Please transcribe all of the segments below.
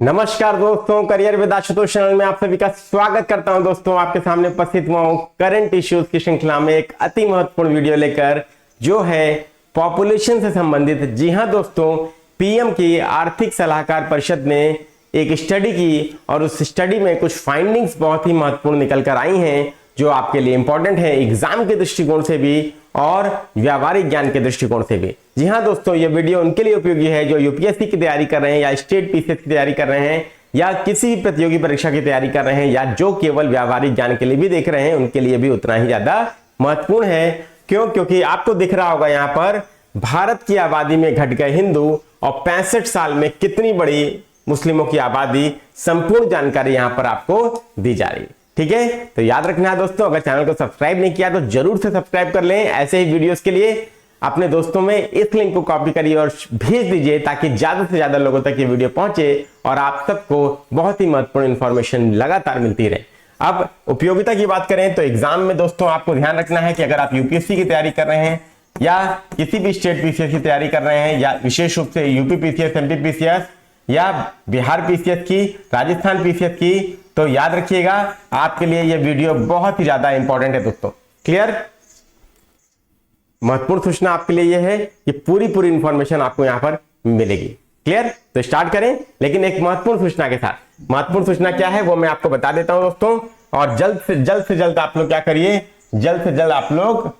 नमस्कार दोस्तों, career with Ashutosh channel में आप सभी का स्वागत करता हूं। दोस्तों, आपके सामने उपस्थित हुआ हूं करंट इश्यूज की श्रृंखला में एक अति महत्वपूर्ण वीडियो लेकर, जो है पॉपुलेशन से संबंधित। जी हां दोस्तों, पीएम की आर्थिक सलाहकार परिषद ने एक स्टडी की और उस स्टडी में कुछ फाइंडिंग्स बहुत ही महत्वपूर्ण निकल कर आई हैं, जो आपके लिए इंपॉर्टेंट है एग्जाम के दृष्टिकोण से भी और व्यावहारिक ज्ञान के दृष्टिकोण से भी। जी हां दोस्तों, ये वीडियो उनके लिए उपयोगी है जो यूपीएससी की तैयारी कर रहे हैं या स्टेट पीसीएस की तैयारी कर रहे हैं या किसी भी प्रतियोगी परीक्षा की तैयारी कर रहे हैं या जो केवल व्यावहारिक ज्ञान के लिए भी देख रहे हैं, उनके लिए भी उतना ही ज्यादा महत्वपूर्ण है। क्योंकि आपको दिख रहा होगा यहाँ पर भारत की आबादी में घट गए हिंदू और 65 साल में कितनी बड़ी मुस्लिमों की आबादी, संपूर्ण जानकारी यहां पर आपको दी जा रही है। ठीक है, तो याद रखना है दोस्तों, अगर चैनल को सब्सक्राइब नहीं किया तो जरूर से सब्सक्राइब कर लें। ऐसे ही वीडियोस के लिए अपने दोस्तों में इस लिंक को कॉपी करिए और भेज दीजिए, ताकि ज्यादा से ज्यादा लोगों तक ये वीडियो पहुंचे और आप सबको बहुत ही महत्वपूर्ण इंफॉर्मेशन लगातार मिलती रहे। अब उपयोगिता की बात करें तो एग्जाम में दोस्तों आपको ध्यान रखना है कि अगर आप यूपीएससी की तैयारी कर रहे हैं या किसी भी स्टेट पीसीएस की तैयारी कर रहे हैं या विशेष रूप से यूपी पीसीएस, एमपी पीसीएस या बिहार पीसीएस की, राजस्थान पीसीएस की, तो याद रखिएगा आपके लिए यह वीडियो बहुत ही ज्यादा इंपॉर्टेंट है दोस्तों। क्लियर? महत्वपूर्ण सूचना आपके लिए यह है कि पूरी इंफॉर्मेशन आपको यहां पर मिलेगी। क्लियर? तो स्टार्ट करें, लेकिन एक महत्वपूर्ण सूचना के साथ। महत्वपूर्ण सूचना क्या है वो मैं आपको बता देता हूं दोस्तों, और जल्द से जल्द आप लोग क्या करिए, जल्द से जल्द आप लोग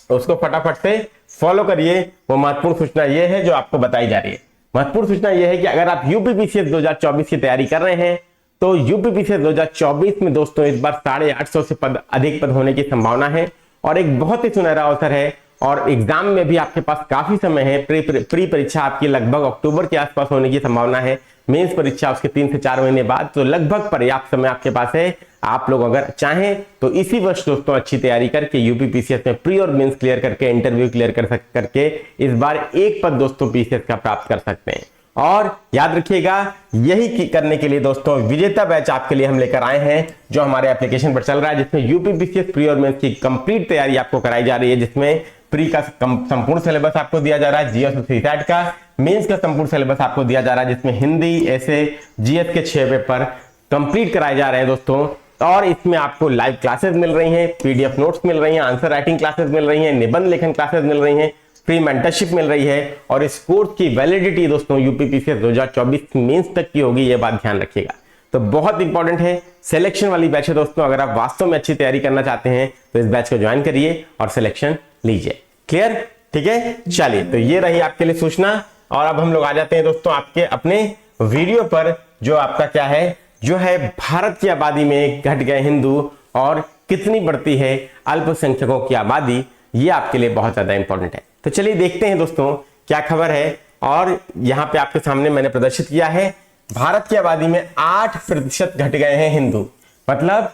उसको फटाफट से फॉलो करिए। वो महत्वपूर्ण सूचना ये है जो आपको बताई जा रही है। महत्वपूर्ण सूचना यह है कि अगर आप यूपी पीसीएस 2024 की तैयारी कर रहे हैं तो यूपी पीसीएस 2024 में दोस्तों इस बार 850 से अधिक पद होने की संभावना है और एक बहुत ही सुनहरा अवसर है। और एग्जाम में भी आपके पास काफी समय है। प्री परीक्षा आपकी लगभग अक्टूबर के आसपास होने की संभावना है, मेंस परीक्षा उसके 3 से 4 महीने बाद, तो लगभग पर्याप्त समय आपके पास है। आप लोग अगर चाहें तो इसी वर्ष दोस्तों अच्छी तैयारी करके यूपी पीसीएस में प्री और मेंस क्लियर करके, इंटरव्यू क्लियर करके इस बार एक पद दोस्तों पीसीएस का प्राप्त कर सकते हैं। और याद रखिएगा, यही करने के लिए दोस्तों विजेता बैच आपके लिए हम लेकर आए हैं, जो हमारे एप्लीकेशन पर चल रहा है, जिसमें यूपी पीसीएस प्री और मेंस की कंप्लीट तैयारी आपको कराई जा रही है, जिसमें प्री का संपूर्ण सिलेबस आपको दिया जा रहा है, जीएस और सीसैट का, मेंस का संपूर्ण सिलेबस आपको दिया जा रहा है, जिसमें हिंदी, ऐसे, जीएस के 6 पेपर कंप्लीट कराए जा रहे हैं दोस्तों। और इसमें आपको लाइव क्लासेस मिल रही हैं, पीडीएफ नोट्स मिल रही हैं, आंसर राइटिंग क्लासेस मिल रही हैं, निबंध लेखन क्लासेस मिल रही हैं, फ्री मेंटरशिप मिल रही है। और इस कोर्स की वैलिडिटी दोस्तों यूपी पीसीएस 2024 मेंस तक की होगी, ये बात ध्यान रखिएगा। तो बहुत इंपॉर्टेंट है, सिलेक्शन वाली बैच है दोस्तों। अगर आप वास्तव में अच्छी तैयारी करना चाहते हैं तो इस बैच को ज्वाइन करिए और सिलेक्शन लीजिए। क्लियर? ठीक है, चलिए, तो ये रही आपके लिए सूचना। और अब हम लोग आ जाते हैं दोस्तों आपके अपने वीडियो पर, जो आपका क्या है, जो है भारत की आबादी में घट गए हिंदू और कितनी बढ़ती है अल्पसंख्यकों की आबादी। ये आपके लिए बहुत ज्यादा इंपॉर्टेंट है। तो चलिए देखते हैं दोस्तों क्या खबर है। और यहां पे आपके सामने मैंने प्रदर्शित किया है, भारत की आबादी में 8% घट गए हैं हिंदू। मतलब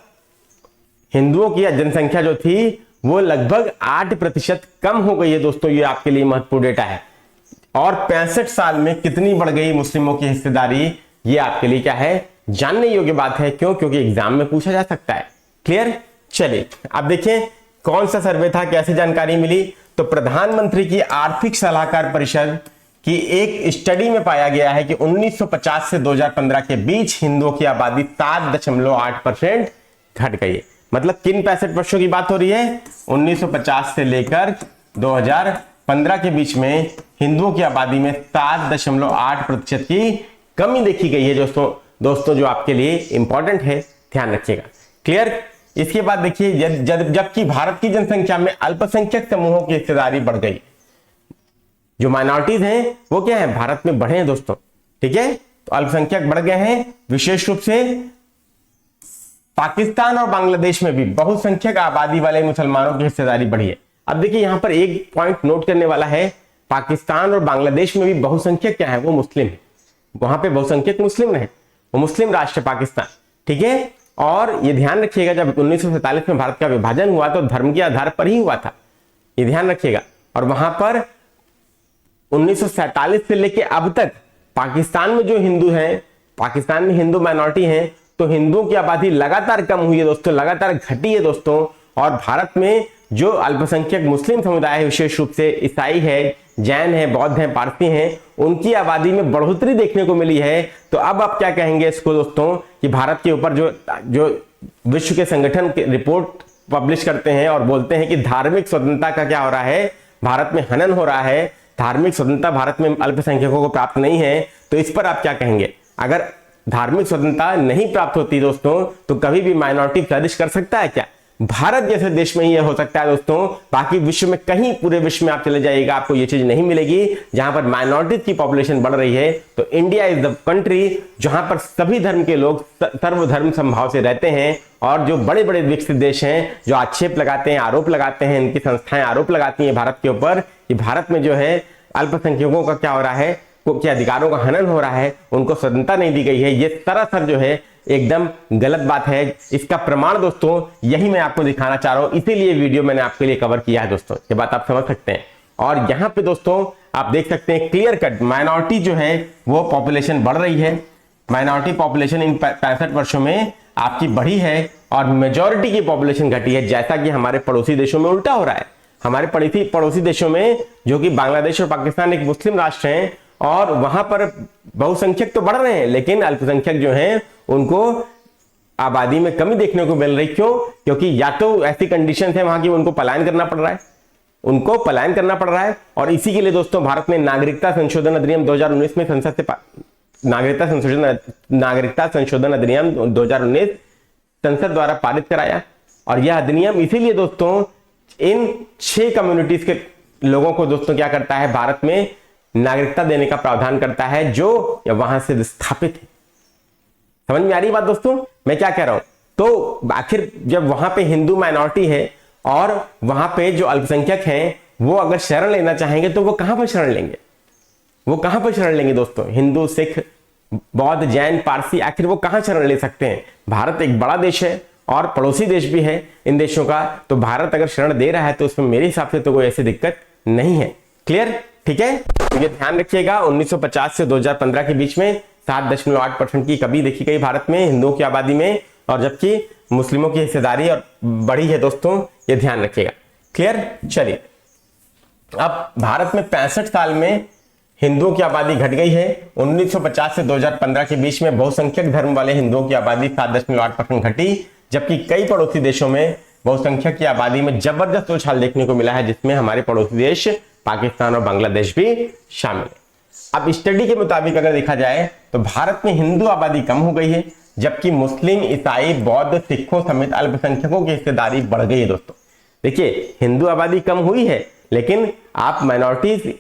हिंदुओं की जनसंख्या जो थी वो लगभग 8% कम हो गई है दोस्तों। ये आपके लिए महत्वपूर्ण डेटा है। और 65 साल में कितनी बढ़ गई मुस्लिमों की हिस्सेदारी, ये आपके लिए क्या है, जानने योग्य बात है। क्यों? क्योंकि एग्जाम में पूछा जा सकता है। क्लियर? चलिए अब देखें कौन सा सर्वे था, कैसे जानकारी मिली। तो प्रधानमंत्री की आर्थिक सलाहकार परिषद की एक स्टडी में पाया गया है कि 1950 से 2015 के बीच हिंदुओं की आबादी 7.8% घट गई है। मतलब किन 65 वर्षों की बात हो रही है? 1950 से लेकर 2015 के बीच में हिंदुओं की आबादी में 7.8% की कमी देखी गई है दोस्तों, जो आपके लिए इंपॉर्टेंट है, ध्यान रखिएगा। क्लियर? इसके बाद देखिए, जबकि भारत की जनसंख्या में अल्पसंख्यक समूहों की हिस्सेदारी बढ़ गई, जो माइनॉरिटीज हैं वो क्या है, भारत में बढ़े हैं दोस्तों। ठीक है, तो अल्पसंख्यक बढ़ गए हैं। विशेष रूप से पाकिस्तान और बांग्लादेश में भी बहुसंख्यक आबादी वाले मुसलमानों की हिस्सेदारी बढ़ी है। अब देखिए यहां पर एक पॉइंट नोट करने वाला है, पाकिस्तान और बांग्लादेश में भी बहुसंख्यक क्या है, वो मुस्लिम है। वहां पे बहुसंख्यक मुस्लिम है, वो मुस्लिम राष्ट्र पाकिस्तान। ठीक है, और ये ध्यान रखिएगा, जब 1947 में भारत का विभाजन हुआ तो धर्म के आधार पर ही हुआ था, ये ध्यान रखिएगा। और वहां पर 1947 से लेके अब तक पाकिस्तान में जो हिंदू हैं, पाकिस्तान में हिंदू माइनॉरिटी हैं, तो हिंदुओं की आबादी लगातार कम हुई है दोस्तों, लगातार घटी है दोस्तों। और भारत में जो अल्पसंख्यक मुस्लिम समुदाय है, विशेष रूप से ईसाई है, जैन हैं, बौद्ध हैं, पारसी हैं, उनकी आबादी में बढ़ोतरी देखने को मिली है। तो अब आप क्या कहेंगे इसको दोस्तों कि भारत के ऊपर जो विश्व के संगठन के रिपोर्ट पब्लिश करते हैं और बोलते हैं कि धार्मिक स्वतंत्रता का क्या हो रहा है, भारत में हनन हो रहा है, धार्मिक स्वतंत्रता भारत में अल्पसंख्यकों को प्राप्त नहीं है, तो इस पर आप क्या कहेंगे? अगर धार्मिक स्वतंत्रता नहीं प्राप्त होती दोस्तों तो कभी भी माइनॉरिटी फ्लरिश कर सकता है क्या? भारत जैसे देश में ही यह हो सकता है दोस्तों, बाकी विश्व में कहीं पूरे विश्व में आप चले जाइएगा आपको यह चीज नहीं मिलेगी जहां पर माइनॉरिटीज की पॉपुलेशन बढ़ रही है। तो इंडिया इज द कंट्री जहां पर सभी धर्म के लोग सर्वधर्म समभाव से रहते हैं, और जो बड़े बड़े विकसित देश हैं जो आक्षेप लगाते हैं, आरोप लगाते हैं, इनकी संस्थाएं आरोप लगाती हैं भारत के ऊपर कि भारत में जो है अल्पसंख्यकों का क्या हो रहा है, के अधिकारों का हनन हो रहा है, उनको स्वतंत्रता नहीं दी गई है, ये सरासर जो है एकदम गलत बात है। इसका प्रमाण दोस्तों यही मैं आपको दिखाना चाह रहा हूं, इसीलिए वीडियो मैंने आपके लिए कवर किया है दोस्तों, ये बात आप समझ सकते हैं। और यहां पे दोस्तों आप देख सकते हैं क्लियर कट माइनॉरिटी जो है वो पॉपुलेशन बढ़ रही है। माइनॉरिटी पॉपुलेशन इन 65 वर्षों में आपकी बढ़ी है और मेजॉरिटी की पॉपुलेशन घटी है, जैसा कि हमारे पड़ोसी देशों में उल्टा हो रहा है। हमारे पड़ोसी देशों में जो कि बांग्लादेश और पाकिस्तान एक मुस्लिम राष्ट्र हैं और वहां पर बहुसंख्यक तो बढ़ रहे हैं लेकिन अल्पसंख्यक जो हैं उनको आबादी में कमी देखने को मिल रही। क्यों? क्योंकि या तो ऐसी कंडीशंस है वहां की उनको पलायन करना पड़ रहा है, और इसी के लिए दोस्तों भारत ने नागरिकता संशोधन अधिनियम 2019 में संसद से नागरिकता संशोधन अधिनियम 2019 संसद द्वारा पारित कराया। और यह अधिनियम इसीलिए दोस्तों इन 6 कम्युनिटीज के लोगों को दोस्तों क्या करता है, भारत में नागरिकता देने का प्रावधान करता है जो वहां से विस्थापित है। समझ में आ रही बात दोस्तों मैं क्या कह रहा हूं? तो आखिर जब वहां पे हिंदू माइनॉरिटी है और वहां पे जो अल्पसंख्यक हैं वो अगर शरण लेना चाहेंगे तो वो कहां पर शरण लेंगे? दोस्तों हिंदू, सिख, बौद्ध, जैन, पारसी, आखिर वो कहां शरण ले सकते हैं? भारत एक बड़ा देश है और पड़ोसी देश भी है इन देशों का, तो भारत अगर शरण दे रहा है तो उसमें मेरे हिसाब से तो कोई ऐसी दिक्कत नहीं है। क्लियर? ठीक है, तो ये ध्यान रखिएगा 1950 से 2015 के बीच में 7.8% की कमी देखी गई भारत में हिंदुओं की आबादी में, और जबकि मुस्लिमों की हिस्सेदारी और बढ़ी है दोस्तों, ये ध्यान रखिएगा। क्लियर? चलिए, अब भारत में 65 साल में हिंदुओं की आबादी घट गई है। 1950 से 2015 के बीच में बहुसंख्यक धर्म वाले हिंदुओं की आबादी 7.8% घटी, जबकि कई पड़ोसी देशों में बहुसंख्यक की आबादी में जबरदस्त उछाल देखने को मिला है, जिसमें हमारे पड़ोसी देश पाकिस्तान और बांग्लादेश भी शामिल है। अब स्टडी के मुताबिक अगर देखा जाए तो भारत में हिंदू आबादी कम हो गई है, जबकि मुस्लिम, ईसाई, बौद्ध, सिखों समेत अल्पसंख्यकों की हिस्सेदारी बढ़ गई है। दोस्तों देखिए, हिंदू आबादी कम हुई है लेकिन आप माइनॉरिटीज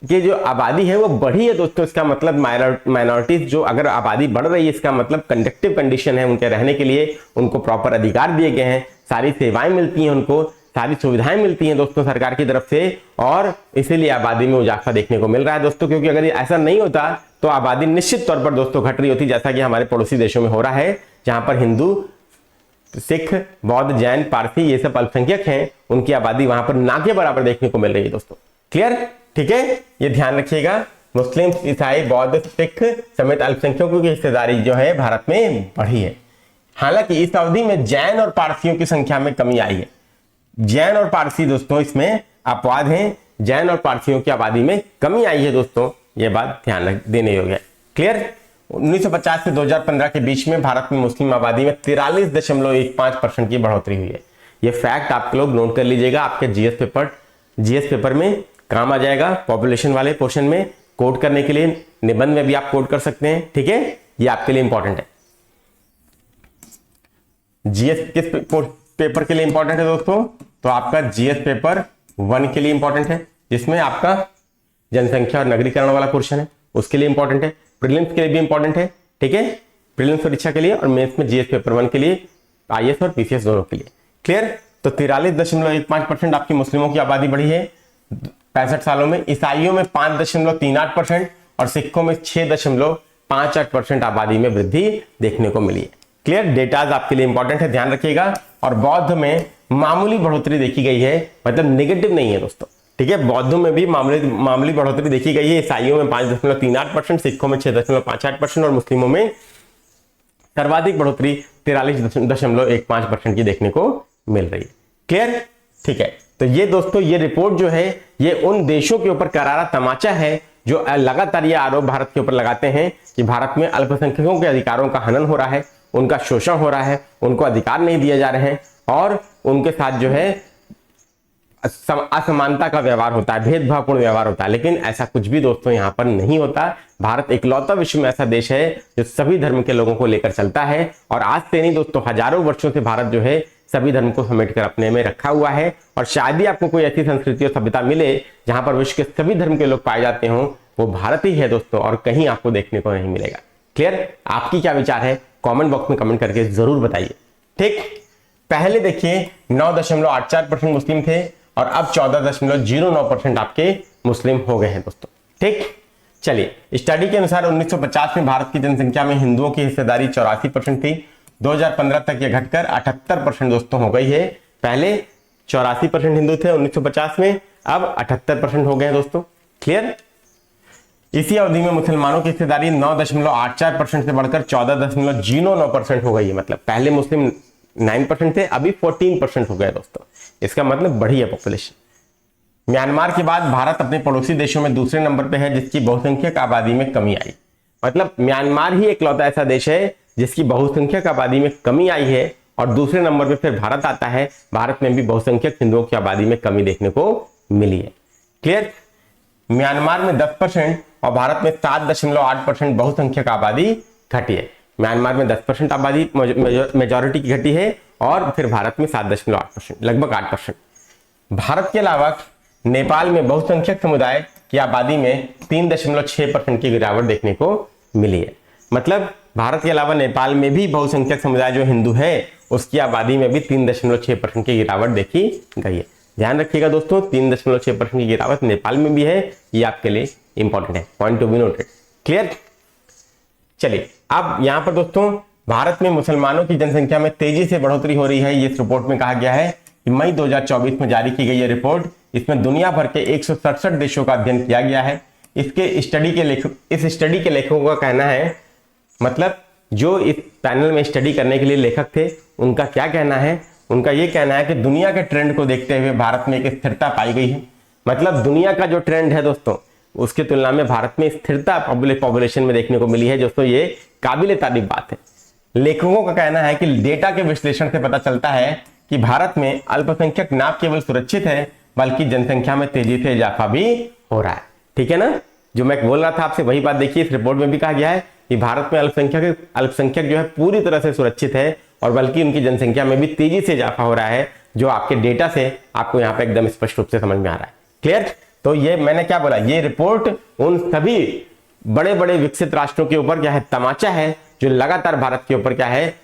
की जो आबादी है वो बढ़ी है दोस्तों। इसका मतलब माइनॉरिटीज जो अगर आबादी बढ़ रही है इसका मतलब कंडक्टिव कंडीशन है उनके रहने के लिए, उनको प्रॉपर अधिकार दिए गए हैं, सारी सेवाएं मिलती हैं, उनको सारी सुविधाएं मिलती हैं दोस्तों सरकार की तरफ से, और इसीलिए आबादी में इजाफा देखने को मिल रहा है दोस्तों। क्योंकि अगर ऐसा नहीं होता तो आबादी निश्चित तौर पर दोस्तों घट रही होती, जैसा कि हमारे पड़ोसी देशों में हो रहा है, जहां पर हिंदू, सिख, बौद्ध, जैन, पारसी ये सब अल्पसंख्यक हैं, उनकी आबादी वहां पर ना के बराबर देखने को मिल रही है दोस्तों। क्लियर? ठीक है, ये ध्यान रखिएगा। मुस्लिम, ईसाई, बौद्ध, सिख समेत अल्पसंख्यकों की हिस्सेदारी जो है भारत में बढ़ी है। हालांकि इस अवधि में जैन और पारसियों की संख्या में कमी आई है। जैन और पारसी दोस्तों इसमें अपवाद हैं, जैन और पारसियों की आबादी में कमी आई है दोस्तों, ये बात ध्यान देने योग्य है। क्लियर? 1950 से 2015 के बीच में भारत में मुस्लिम आबादी में 43.15% की बढ़ोतरी हुई है। ये फैक्ट आप लोग नोट कर लीजिएगा, आपके जीएस पेपर में काम आ जाएगा। पॉपुलेशन वाले पोर्शन में कोड करने के लिए निबंध में भी आप कोड कर सकते हैं। ठीक है, ये आपके लिए इंपॉर्टेंट है। जीएस किस पेपर के लिए इंपॉर्टेंट है दोस्तों? तो आपका जीएस पेपर 1 के लिए इंपॉर्टेंट है, जिसमें आपका जनसंख्या और नगरीकरण वाला पोर्शन है, उसके लिए इंपॉर्टेंट है। प्रीलिम्स के लिए भी इंपॉर्टेंट है। ठीक है, प्रीलिम्स परीक्षा के लिए और मेंस में जीएस पेपर 1 के लिए, आईएएस और पीसीएस दोनों के लिए। क्लियर? तो 43.15% आपकी मुस्लिमों की आबादी बढ़ी है 65 सालों में। ईसाइयों में 5.38% और सिखों में 6.58% आबादी में वृद्धि देखने को मिली है। क्लियर? डेटाज आपके लिए इंपॉर्टेंट है, ध्यान रखिएगा। और बौद्ध में मामूली बढ़ोतरी देखी गई है, मतलब नेगेटिव नहीं है दोस्तों। ठीक है, बौद्धों में भी मामूली बढ़ोतरी देखी गई है। ईसाइयों में 5.38%, सिखों में 6.58% और मुस्लिमों में सर्वाधिक बढ़ोतरी 43.15% की देखने को मिल रही है। क्लियर? ठीक है, तो ये दोस्तों ये रिपोर्ट जो है ये उन देशों के ऊपर करारा तमाचा है जो लगातार ये आरोप भारत के ऊपर लगाते हैं कि भारत में अल्पसंख्यकों के अधिकारों का हनन हो रहा है, उनका शोषण हो रहा है, उनको अधिकार नहीं दिए जा रहे हैं और उनके साथ जो है असमानता का व्यवहार होता है, भेदभावपूर्ण व्यवहार होता है। लेकिन ऐसा कुछ भी दोस्तों यहाँ पर नहीं होता। भारत इकलौता विश्व में ऐसा देश है जो सभी धर्म के लोगों को लेकर चलता है और आज से नहीं दोस्तों, हजारों वर्षों से भारत जो है सभी धर्म को समेटकर अपने में रखा हुआ है। और शायद ही आपको कोई ऐसी संस्कृति और सभ्यता मिले जहां पर विश्व के सभी धर्म के लोग पाए जाते हों, वो भारत ही है दोस्तों, और कहीं आपको देखने को नहीं मिलेगा। क्लियर? आपकी क्या विचार है कमेंट बॉक्स में कमेंट करके जरूर बताइए। ठीक, पहले देखिए 9.84% मुस्लिम थे और अब 14.09% आपके मुस्लिम हो गए हैं दोस्तों। ठीक, चलिए, स्टडी के अनुसार 1950 में भारत की जनसंख्या में हिंदुओं की हिस्सेदारी 84% थी। 2015 तक यह घटकर 78% दोस्तों हो गई है। पहले 84% हिंदू थे 1950 में, अब 78% हो गए हैं दोस्तों। क्लियर? इसी अवधि में मुसलमानों की हिस्सेदारी 9.84% से बढ़कर 14.09% हो गई है। मतलब पहले मुस्लिम 9% थे, अभी 14% हो गए दोस्तों। इसका मतलब बढ़ी है पॉपुलेशन। म्यांमार के बाद भारत अपने पड़ोसी देशों में दूसरे नंबर पे है जिसकी बहुसंख्यक आबादी में कमी आई। मतलब म्यांमार ही इकलौता ऐसा देश है जिसकी बहुसंख्यक आबादी में कमी आई है और दूसरे नंबर पे फिर भारत आता है। भारत में भी बहुसंख्यक हिंदुओं की आबादी में कमी देखने को मिली है। क्लियर? म्यांमार में 10% और भारत में 7.8% बहुसंख्यक आबादी घटी है। म्यांमार में 10% आबादी मेजॉरिटी की घटी है और फिर भारत में 7.8%, लगभग 8%। भारत के अलावा नेपाल में बहुसंख्यक समुदाय की आबादी में 3.6% की गिरावट देखने को मिली है। मतलब भारत के अलावा नेपाल में भी बहुसंख्यक समुदाय जो हिंदू है उसकी आबादी में भी 3.6% की गिरावट देखी गई है। ध्यान रखिएगा दोस्तों, 3.6% की गिरावट नेपाल में भी है, ये आपके लिए इंपॉर्टेंट है, point to be noted. Clear? चलिए, अब यहां पर दोस्तों भारत में मुसलमानों की जनसंख्या में तेजी से बढ़ोतरी हो रही है। ये इस रिपोर्ट में कहा गया है कि मई 2024 में जारी की गई है रिपोर्ट। इसमें दुनिया भर के 167 देशों का अध्ययन किया गया है। इस स्टडी के लेखकों का कहना है, मतलब जो इस पैनल में स्टडी करने के लिए लेखक थे उनका क्या कहना है, उनका ये कहना है कि दुनिया के ट्रेंड को देखते हुए भारत में एक स्थिरता पाई गई है। मतलब दुनिया का जो ट्रेंड है दोस्तों उसके तुलना में भारत में स्थिरता पॉपुलेशन में देखने को मिली है दोस्तों। ये काबिले तारीफ बात है। लेखकों का कहना है कि डेटा के विश्लेषण से पता चलता है कि भारत में अल्पसंख्यक न केवल सुरक्षित है बल्कि जनसंख्या में तेजी से इजाफा भी हो रहा है। ठीक है ना? जो मैं बोल रहा था आपसे वही बात देखिए, इस रिपोर्ट में भी कहा गया है कि भारत में अल्पसंख्यक जो है पूरी तरह से सुरक्षित है और बल्कि उनकी जनसंख्या में भी तेजी से इजाफा हो रहा है, जो आपके डेटा से आपको यहाँ पे एकदम स्पष्ट रूप से समझ में आ रहा है। क्लियर? तो ये मैंने क्या बोला, ये रिपोर्ट उन सभी बड़े बड़े विकसित राष्ट्रों के ऊपर क्या है तमाचा है, जो लगातार भारत के ऊपर क्या है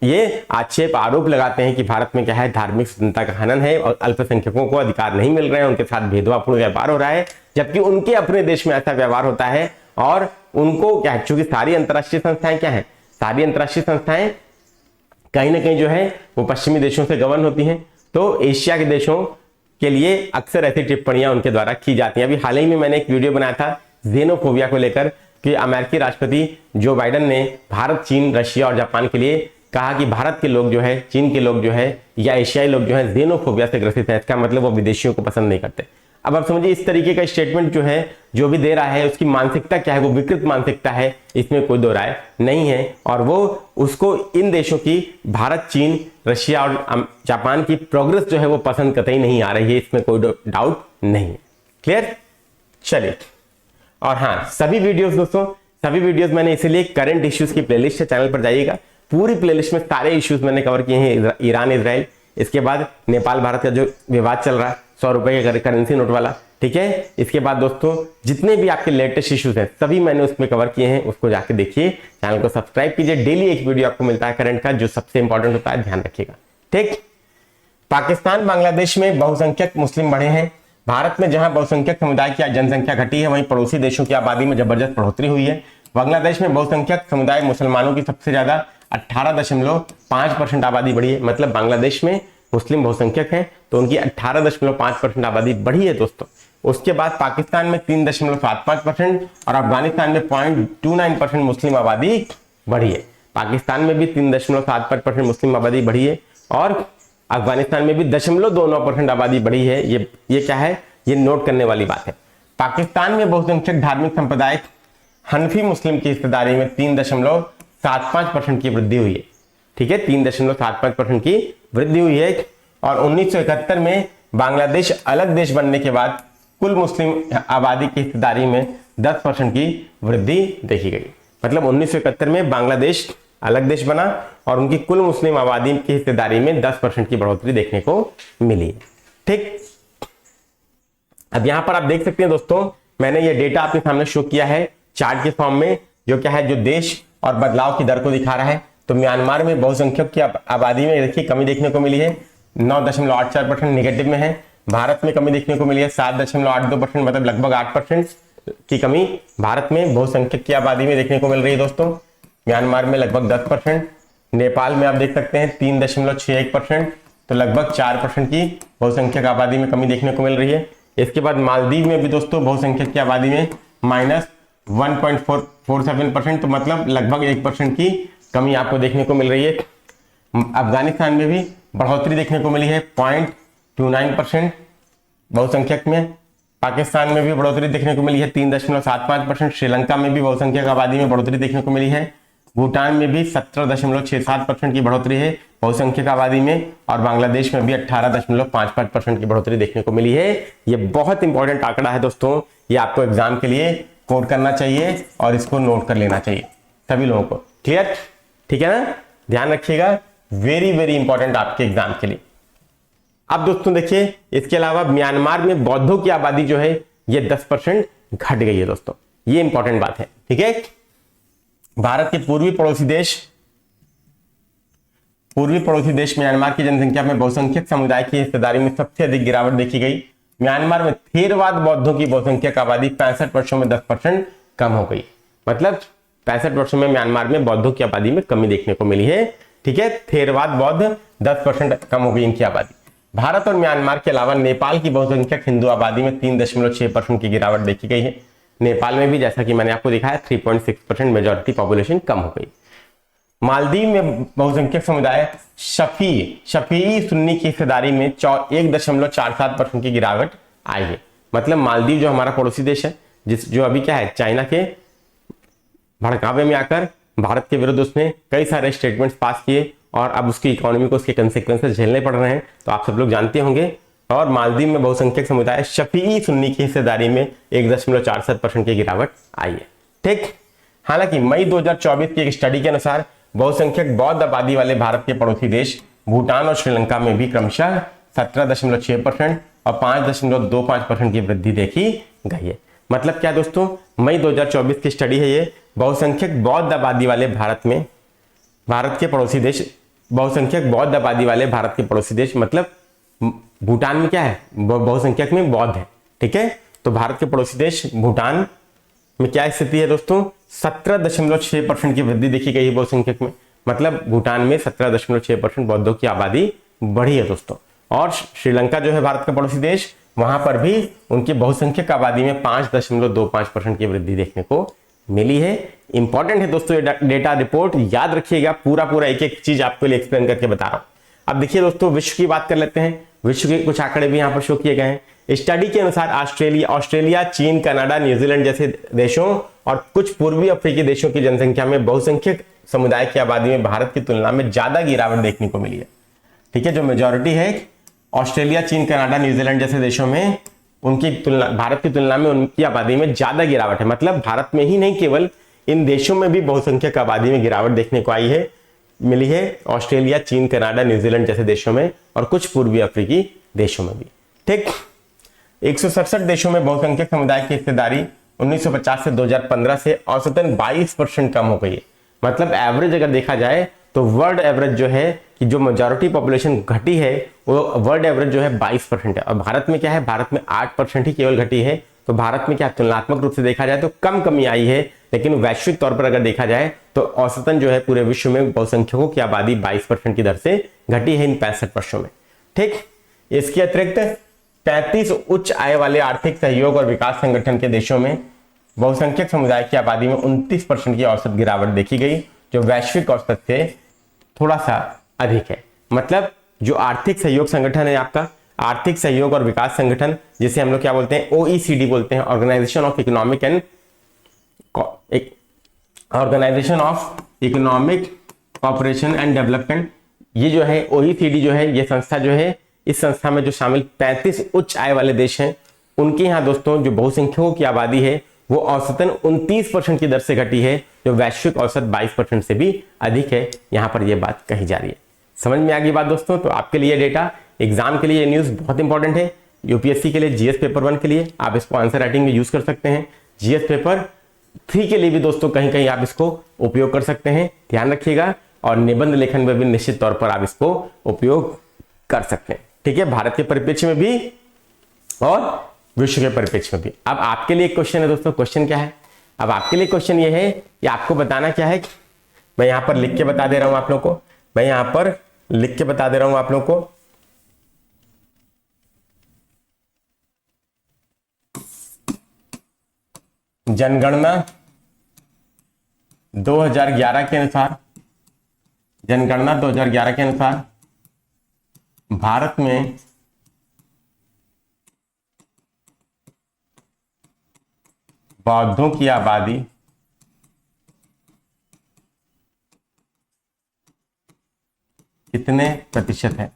ये आक्षेप आरोप लगाते हैं कि भारत में क्या है धार्मिक स्वतंत्रता का हनन है और अल्पसंख्यकों को अधिकार नहीं मिल रहे हैं, उनके साथ भेदभावपूर्ण व्यवहार हो रहा है, जबकि उनके अपने देश में ऐसा व्यवहार होता है। और उनको क्या है, चूंकि सारी अंतर्राष्ट्रीय संस्थाएं क्या है, सारी अंतर्राष्ट्रीय संस्थाएं कहीं ना कहीं जो है वो पश्चिमी देशों से गवर्न होती हैं, तो एशिया के देशों के लिए अक्सर ऐसी टिप्पणियां उनके द्वारा की जाती हैं। अभी हाल ही में मैंने एक वीडियो बनाया था जेनोफोबिया को लेकर कि अमेरिकी राष्ट्रपति जो बाइडेन ने भारत, चीन, रशिया और जापान के लिए कहा कि भारत के लोग जो है, चीन के लोग जो है या एशियाई लोग जो है जेनोफोबिया से ग्रसित है। इसका मतलब वो विदेशियों को पसंद नहीं करते। अब आप समझिए इस तरीके का स्टेटमेंट जो है जो भी दे रहा है उसकी मानसिकता क्या है, वो विकृत मानसिकता है, इसमें कोई दो राय नहीं है। और वो उसको इन देशों की भारत, चीन, रशिया और जापान की प्रोग्रेस जो है वो पसंद कतई नहीं आ रही है, इसमें कोई डाउट नहीं है। क्लियर? चलिए, और हाँ सभी वीडियोस दोस्तों, सभी वीडियोस मैंने इसीलिए करंट इश्यूज की प्लेलिस्ट है, चैनल पर जाइएगा, पूरी प्लेलिस्ट में सारे इश्यूज मैंने कवर किए हैं। ईरान, इजराइल, इसके बाद नेपाल भारत का जो विवाद चल रहा है 100 रुपए के करेंसी नोट वाला, ठीक है। इसके बाद दोस्तों जितने भी आपके लेटेस्ट इश्यूज हैं सभी मैंने उसमें कवर किए हैं, उसको जाके देखिए, चैनल को सब्सक्राइब कीजिए। डेली एक वीडियो आपको मिलता है करंट का, जो सबसे इंपॉर्टेंट होता है, ध्यान रखिएगा। ठीक, पाकिस्तान, बांग्लादेश में बहुसंख्यक मुस्लिम बढ़े हैं। भारत में जहां बहुसंख्यक समुदाय की जनसंख्या घटी है, वहीं पड़ोसी देशों की आबादी में जबरदस्त बढ़ोतरी हुई है। बांग्लादेश में बहुसंख्यक समुदाय मुसलमानों की सबसे ज्यादा 18.5% आबादी बढ़ी है। मतलब बांग्लादेश में मुस्लिम बहुसंख्यक हैं तो उनकी 18.5% आबादी बढ़ी है दोस्तों। उसके बाद पाकिस्तान में 3.75% और अफगानिस्तान में 0.29% मुस्लिम आबादी बढ़ी है। पाकिस्तान में भी 3.75% मुस्लिम आबादी बढ़ी है और अफगानिस्तान में भी 0.29% आबादी बढ़ी है। ये क्या है, ये नोट करने वाली बात है। पाकिस्तान में बहुसंख्यक धार्मिक संप्रदाय हनफी मुस्लिम की हिस्सेदारी में 3.75% की वृद्धि हुई है। ठीक है, 3.75% की वृद्धि हुई है। और 1971 में बांग्लादेश अलग देश बनने के बाद कुल मुस्लिम आबादी की हिस्सेदारी में 10% की वृद्धि देखी गई। मतलब 1971 में बांग्लादेश अलग देश बना और उनकी कुल मुस्लिम आबादी की हिस्सेदारी में 10% की बढ़ोतरी देखने को मिली। ठीक, अब यहां पर आप देख सकते हैं दोस्तों, मैंने ये डेटा आपके सामने शो किया है चार्ट के फॉर्म में, जो क्या है, जो देश और बदलाव की दर को दिखा रहा है। तो म्यांमार में बहुसंख्यक की आबादी में देखिए कमी देखने को मिली है, 9.84% निगेटिव में है। भारत में कमी देखने को मिली है 7.82%, मतलब लगभग 8% की कमी भारत में बहुसंख्यक की आबादी में देखने को मिल रही है दोस्तों। म्यांमार में लगभग 10%, नेपाल में आप देख सकते हैं 3.61%, तो लगभग 4% की बहुसंख्यक आबादी में कमी देखने को मिल रही है। इसके बाद मालदीव में भी दोस्तों बहुसंख्यक की आबादी में -1.47%, तो मतलब लगभग 1% की कमी आपको देखने को मिल रही है। अफगानिस्तान में भी बढ़ोतरी देखने को मिली है 0.29% बहुसंख्यक में। पाकिस्तान में भी बढ़ोतरी देखने को मिली है 3.75%। श्रीलंका में भी बहुसंख्यक आबादी में बढ़ोतरी देखने को मिली है। भूटान में भी 17.67% की बढ़ोतरी है बहुसंख्यक आबादी में। और बांग्लादेश में भी 18.55% की बढ़ोतरी देखने को मिली है। ये बहुत इंपॉर्टेंट आंकड़ा है दोस्तों, ये आपको एग्जाम के लिए कोट करना चाहिए और इसको नोट कर लेना चाहिए सभी लोगों को। क्लियर? ठीक है ना, ध्यान रखिएगा, वेरी वेरी इंपॉर्टेंट आपके एग्जाम के लिए। अब दोस्तों देखिए, इसके अलावा म्यांमार में बौद्धों की आबादी जो है ये 10% घट गई है दोस्तों, ये इंपॉर्टेंट बात है। ठीक है, भारत के पूर्वी पड़ोसी देश म्यांमार की जनसंख्या में बहुसंख्यक समुदाय की हिस्सेदारी में सबसे अधिक गिरावट देखी गई। म्यांमार में थेरवाद बौद्धों की बहुसंख्यक आबादी 65 वर्षों में 10% कम हो गई। मतलब 65 वर्षों में म्यांमार में बौद्धों की आबादी में कमी देखने को मिली है। ठीक है, थेरवाद बौद्ध 10% कम हो गई इनकी आबादी। भारत और म्यांमार के अलावा नेपाल की बहुसंख्यक हिंदू आबादी में 3.6% की गिरावट देखी गई है। नेपाल में भी जैसा कि मैंने आपको दिखाया 3.6% मेजॉरिटी पॉपुलेशन कम हो गई। मालदीव में बहुसंख्यक समुदाय शफी सुन्नी की हिस्सेदारी में 1.47% की गिरावट आई है। मतलब मालदीव जो हमारा पड़ोसी देश है, जो अभी क्या है, चाइना के भड़कावे में आकर भारत के विरुद्ध उसने कई सारे स्टेटमेंट्स पास किए और अब उसकी इकोनॉमी को उसके कंसेक्वेंसेस झेलने पड़ रहे हैं, तो आप सब लोग जानते होंगे। और मालदीव में बहुसंख्यक समुदाय शफी सुन्नी की हिस्सेदारी में 1.47% की गिरावट आई है। ठीक, हालांकि मई 2024 की एक स्टडी के अनुसार बहुसंख्यक बौद्ध आबादी वाले भारत के पड़ोसी देश भूटान और श्रीलंका में भी क्रमशः 17.6% और 5.25% की वृद्धि देखी गई है। मतलब क्या दोस्तों, मई 2024 की स्टडी है ये, बहुसंख्यक बौद्ध आबादी वाले भारत के पड़ोसी देश, बहुसंख्यक बौद्ध आबादी वाले भारत के पड़ोसी देश, मतलब भूटान में क्या है, बहुसंख्यक में बौद्ध है। ठीक है, तो भारत के पड़ोसी देश भूटान में क्या स्थिति है दोस्तों, 17.6% की वृद्धि देखी गई है बहुसंख्यक में। मतलब भूटान में 17.6% बौद्धों की आबादी बढ़ी है दोस्तों। और श्रीलंका जो है भारत का पड़ोसी देश, वहां पर भी उनकी बहुसंख्यक आबादी में 5.25% की वृद्धि देखने को मिली है। इंपॉर्टेंट है दोस्तों ये डेटा रिपोर्ट, याद रखिएगा, पूरा एक एक चीज आपके लिए एक्सप्लेन करके बता रहा हूं। अब देखिए दोस्तों, विश्व की बात कर लेते हैं। विश्व के कुछ आंकड़े भी यहाँ पर शो किए गए हैं। स्टडी के अनुसार ऑस्ट्रेलिया, चीन, कनाडा, न्यूजीलैंड जैसे देशों और कुछ पूर्वी अफ्रीकी देशों की जनसंख्या में बहुसंख्यक समुदाय की आबादी में भारत की तुलना में ज्यादा गिरावट देखने को मिली है। ठीक है, जो मेजोरिटी है ऑस्ट्रेलिया, चीन, कनाडा, न्यूजीलैंड जैसे देशों में, उनकी तुलना भारत की तुलना में उनकी आबादी में ज्यादा गिरावट है। मतलब भारत में ही नहीं, केवल इन देशों में भी बहुसंख्यक आबादी में गिरावट देखने को मिली है। ऑस्ट्रेलिया, चीन, कनाडा, न्यूजीलैंड जैसे देशों में और कुछ पूर्वी अफ्रीकी देशों में भी। ठीक, 167 देशों में बहुसंख्यक समुदाय की हिस्सेदारी 1950 से 2015 से औसतन 22% कम हो गई है। मतलब एवरेज अगर देखा जाए तो वर्ल्ड एवरेज जो है कि जो मेजॉरिटी पॉपुलेशन घटी है, वो वर्ल्ड एवरेज जो है 22% है। और भारत में क्या है, भारत में 8% ही केवल घटी है। तो भारत में क्या तुलनात्मक रूप से देखा जाए तो कम कमी आई है, लेकिन वैश्विक तौर पर अगर देखा जाए तो औसतन जो है पूरे विश्व में बहुसंख्यकों की आबादी 22% की दर से घटी है इन 65 वर्षों में। ठीक, इसके अतिरिक्त 33 उच्च आय वाले आर्थिक सहयोग और विकास संगठन के देशों में बहुसंख्यक समुदाय की आबादी में 29% की औसत गिरावट देखी गई, जो वैश्विक औसत से थोड़ा सा अधिक है। मतलब जो आर्थिक सहयोग संगठन है आपका, आर्थिक सहयोग और विकास संगठन, जिसे हम लोग क्या बोलते हैं, OECD बोलते हैं, organisation of economic cooperation and development, ये जो है OECD जो है, ये संस्था जो है, इस संस्था में जो शामिल 35 उच्च आय वाले देश हैं, उनके यहाँ दोस्तों जो बहुसंख्यकों की आबादी है वो औसतन 29% की दर से घटी है, जो वैश्विक औसत 22% से भी अधिक है। यहाँ पर यह बात कही जा रही है। समझ में आ गई बात दोस्तों? तो आपके लिए डेटा, एग्जाम के लिए ये न्यूज़ बहुत इंपॉर्टेंट है। यूपीएससी के लिए, जीएस पेपर 1 के लिए आप इसको आंसर राइटिंग में यूज कर सकते हैं। जीएस पेपर 3 के लिए भी दोस्तों कहीं कहीं आप इसको उपयोग कर सकते हैं, ध्यान रखिएगा। और निबंध लेखन में भी निश्चित तौर पर आप इसको उपयोग कर सकते हैं, ठीक है, भारत के परिप्रेक्ष्य में भी और विश्व के परिप्रेक्ष्य में भी। अब आपके लिए एक क्वेश्चन है दोस्तों, क्वेश्चन क्या है? अब आपके लिए क्वेश्चन ये है कि आपको बताना क्या है, मैं यहां पर लिख के बता दे रहा हूं आप लोग को, मैं यहां पर लिख के बता दे रहा हूं आप लोग को। जनगणना 2011 के अनुसार, जनगणना 2011 के अनुसार भारत में बौद्धों की आबादी कितने प्रतिशत है?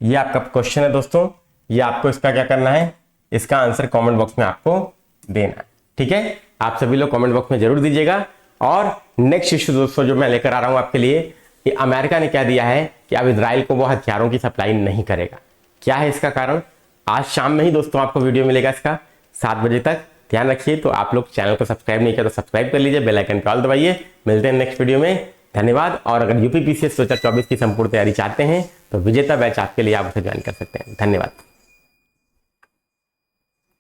ये आपका क्वेश्चन है दोस्तों। ये आपको इसका क्या करना है, इसका आंसर कमेंट बॉक्स में आपको देना है, ठीक है। आप सभी लोग कमेंट बॉक्स में जरूर दीजिएगा। और नेक्स्ट इश्यू दोस्तों जो मैं लेकर आ रहा हूं आपके लिए, कि अमेरिका ने कह दिया है कि अब इजराइल को वो हथियारों की सप्लाई नहीं करेगा। क्या है इसका कारण? आज शाम में ही दोस्तों आपको वीडियो मिलेगा इसका, 7 बजे तक। ध्यान रखिए। तो आप लोग चैनल को सब्सक्राइब नहीं किया तो सब्सक्राइब कर लीजिए, बेल आइकन पे ऑल दबाइए। मिलते हैं नेक्स्ट वीडियो में, धन्यवाद। और अगर यूपीपीसीएस 2024 की संपूर्ण तैयारी चाहते हैं तो विजेता बैच आपके लिए, आप उसे ज्वाइन कर सकते हैं। धन्यवाद।